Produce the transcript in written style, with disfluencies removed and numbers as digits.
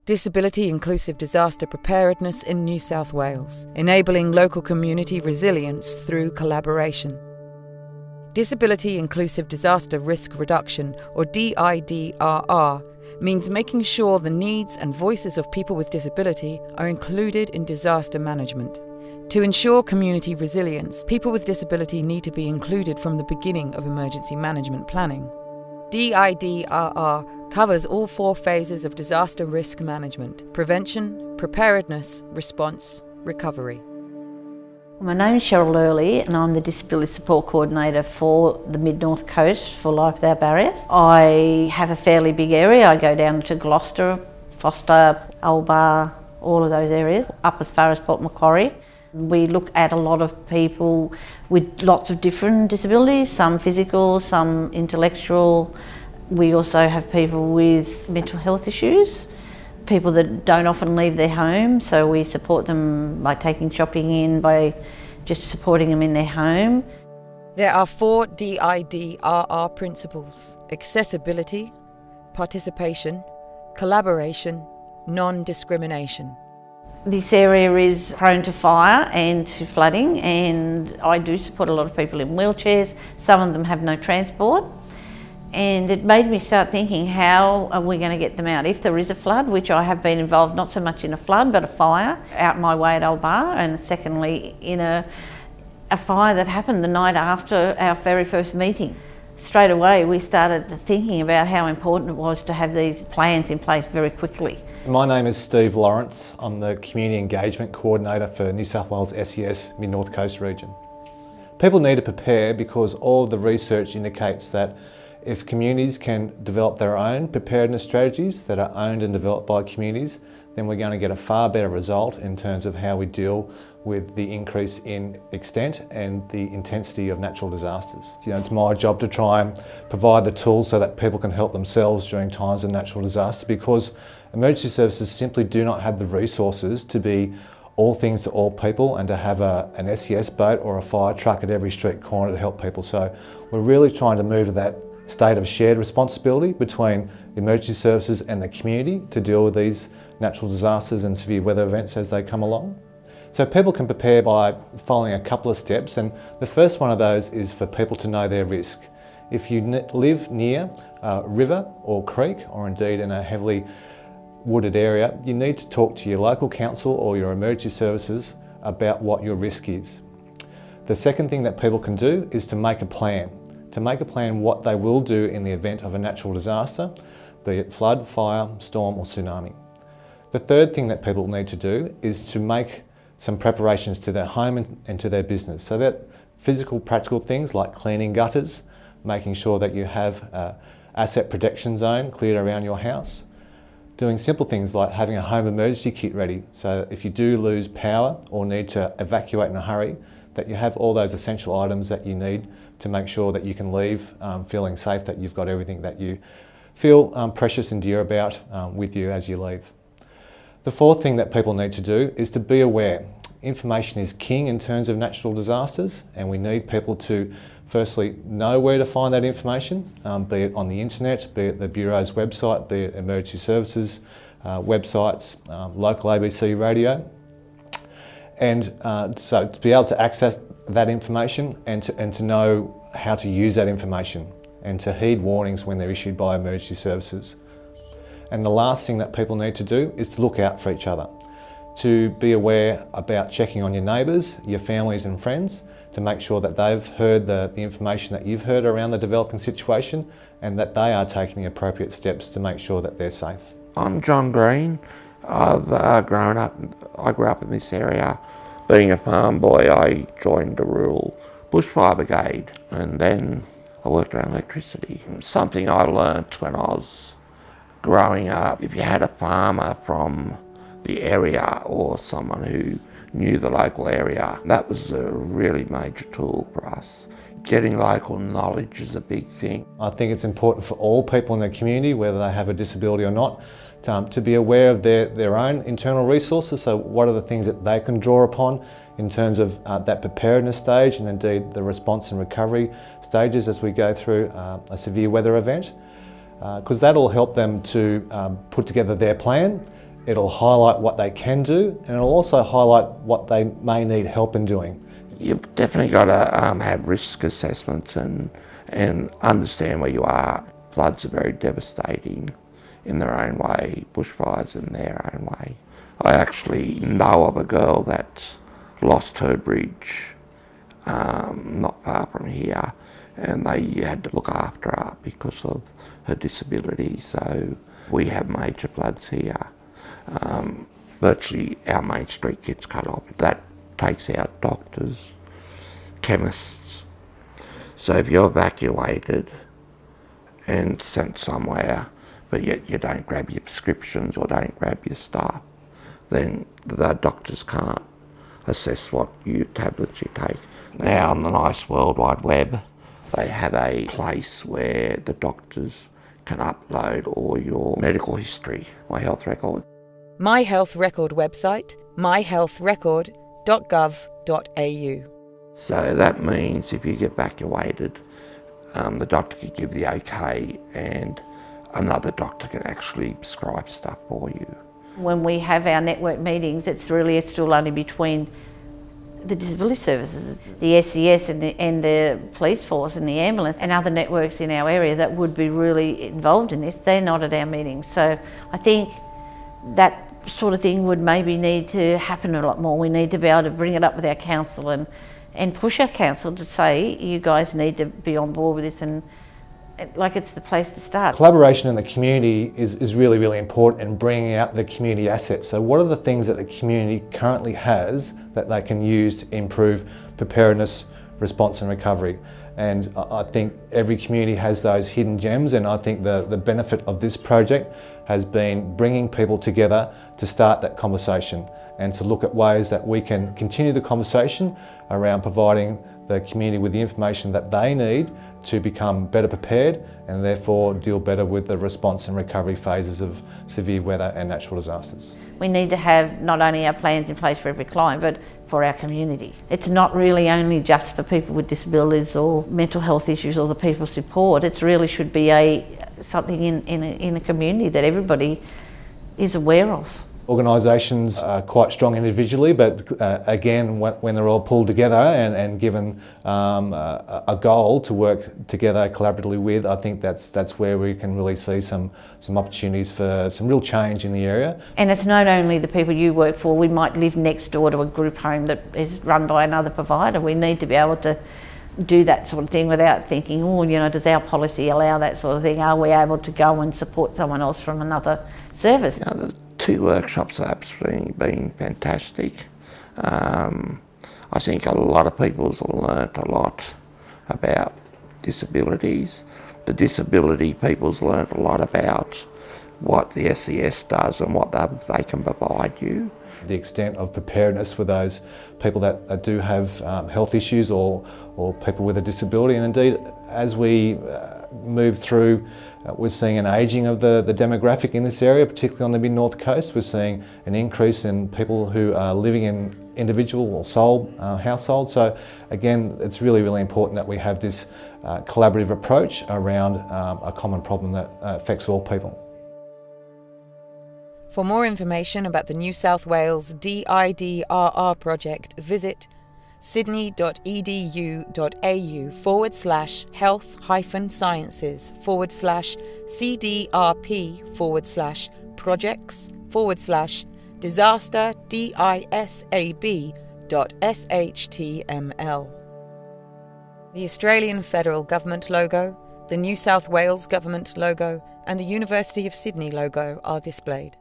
Disability Inclusive Disaster Preparedness in New South Wales, enabling local community resilience through collaboration. Disability Inclusive Disaster Risk Reduction, or DIDRR, means making sure the needs and voices of people with disability are included in disaster management. To ensure community resilience, people with disability need to be included from the beginning of emergency management planning. DIDRR covers all 4 phases of disaster risk management: prevention, preparedness, response, recovery. My name is Cheryl Lurley and I'm the Disability Support Coordinator for the Mid-North Coast for Life Without Barriers. I have a fairly big area. I go down to Gloucester, Foster, Albar, all of those areas, up as far as Port Macquarie. We look at a lot of people with lots of different disabilities, some physical, some intellectual. We also have people with mental health issues, people that don't often leave their home, so we support them by taking shopping in, by just supporting them in their home. There are 4 DIDRR principles: accessibility, participation, collaboration, non-discrimination. This area is prone to fire and to flooding, and I do support a lot of people in wheelchairs. Some of them have no transport, and it made me start thinking, how are we going to get them out if there is a flood, which I have been involved not so much in a flood but a fire out my way at Albar, and secondly in a fire that happened the night after our very first meeting. Straight away we started thinking about how important it was to have these plans in place very quickly. My name is Steve Lawrence. I'm the Community Engagement Coordinator for New South Wales SES Mid-North Coast region. People need to prepare because all of the research indicates that if communities can develop their own preparedness strategies that are owned and developed by communities, then we're going to get a far better result in terms of how we deal with the increase in extent and the intensity of natural disasters. It's my job to try and provide the tools so that people can help themselves during times of natural disaster, because emergency services simply do not have the resources to be all things to all people and to have an SES boat or a fire truck at every street corner to help people. So we're really trying to move to that state of shared responsibility between emergency services and the community to deal with these natural disasters and severe weather events as they come along. So people can prepare by following a couple of steps, and the first one of those is for people to know their risk. If you live near a river or creek, or indeed in a heavily wooded area, you need to talk to your local council or your emergency services about what your risk is. The second thing that people can do is to make a plan what they will do in the event of a natural disaster, be it flood, fire, storm or tsunami. The third thing that people need to do is to make some preparations to their home and to their business. So that physical, practical things like cleaning gutters, making sure that you have an asset protection zone cleared around your house, doing simple things like having a home emergency kit ready, so if you do lose power or need to evacuate in a hurry, that you have all those essential items that you need to make sure that you can leave feeling safe, that you've got everything that you feel precious and dear about with you as you leave. The fourth thing that people need to do is to be aware. Information is king in terms of natural disasters, and we need people to firstly know where to find that information, be it on the internet, be it the Bureau's website, be it emergency services websites, local ABC radio. And so to be able to access that information and to know how to use that information and to heed warnings when they're issued by emergency services. And the last thing that people need to do is to look out for each other, to be aware about checking on your neighbours, your families and friends, to make sure that they've heard the information that you've heard around the developing situation and that they are taking the appropriate steps to make sure that they're safe. I'm John Green. I grew up in this area. Being a farm boy, I joined the rural bushfire brigade, and then I worked around electricity. Something I learnt when I was growing up, if you had a farmer from the area or someone who knew the local area, that was a really major tool for us. Getting local knowledge is a big thing. I think it's important for all people in the community, whether they have a disability or not, to be aware of their own internal resources. So what are the things that they can draw upon in terms of that preparedness stage, and indeed the response and recovery stages as we go through a severe weather event, because that'll help them to put together their plan It'll highlight what they can do, and it'll also highlight what they may need help in doing. You've definitely got to have risk assessments and understand where you are. Floods are very devastating in their own way, bushfires in their own way. I actually know of a girl that lost her bridge not far from here, and they had to look after her because of her disability. So we have major floods here. Virtually our main street gets cut off. That takes out doctors, chemists. So if you're evacuated and sent somewhere, but yet you don't grab your prescriptions or don't grab your stuff, then the doctors can't assess what tablets you take. Now on the nice World Wide Web, they have a place where the doctors can upload all your medical history, My Health Record. My Health Record website, myhealthrecord.gov.au. So that means if you get evacuated, the doctor can give the okay and another doctor can actually prescribe stuff for you. When we have our network meetings, it's really still only between the disability services, the SES and the police force and the ambulance and other networks in our area that would be really involved in this. They're not at our meetings. So I think that sort of thing would maybe need to happen a lot more. We need to be able to bring it up with our council and push our council to say, you guys need to be on board with this, and like it's the place to start. Collaboration in the community is really, really important in bringing out the community assets. So what are the things that the community currently has that they can use to improve preparedness, response and recovery? And I think every community has those hidden gems, and I think the benefit of this project has been bringing people together to start that conversation and to look at ways that we can continue the conversation around providing the community with the information that they need to become better prepared and therefore deal better with the response and recovery phases of severe weather and natural disasters. We need to have not only our plans in place for every client, but for our community. It's not really only just for people with disabilities or mental health issues or the people support. It really should be something in a community that everybody is aware of. Organisations are quite strong individually, but again, when they're all pulled together and given a goal to work together collaboratively with, I think that's where we can really see some opportunities for some real change in the area. And it's not only the people you work for. We might live next door to a group home that is run by another provider. We need to be able to do that sort of thing without thinking, oh, you know, does our policy allow that sort of thing? Are we able to go and support someone else from another service? You know, the 2 workshops have absolutely been fantastic. I think a lot of people's learnt a lot about disabilities. The disability people's learnt a lot about what the SES does and what they can provide you. The extent of preparedness for those people that do have health issues or people with a disability, and indeed as we move through, we're seeing an ageing of the demographic in this area, particularly on the mid-north coast. We're seeing an increase in people who are living in individual or sole households. So again, it's really, really important that we have this collaborative approach around a common problem that affects all people. For more information about the New South Wales DIDRR project, visit sydney.edu.au/health-sciences/projects/DRP/projects/projects.shtml. The Australian Federal Government logo, the New South Wales Government logo, and the University of Sydney logo are displayed.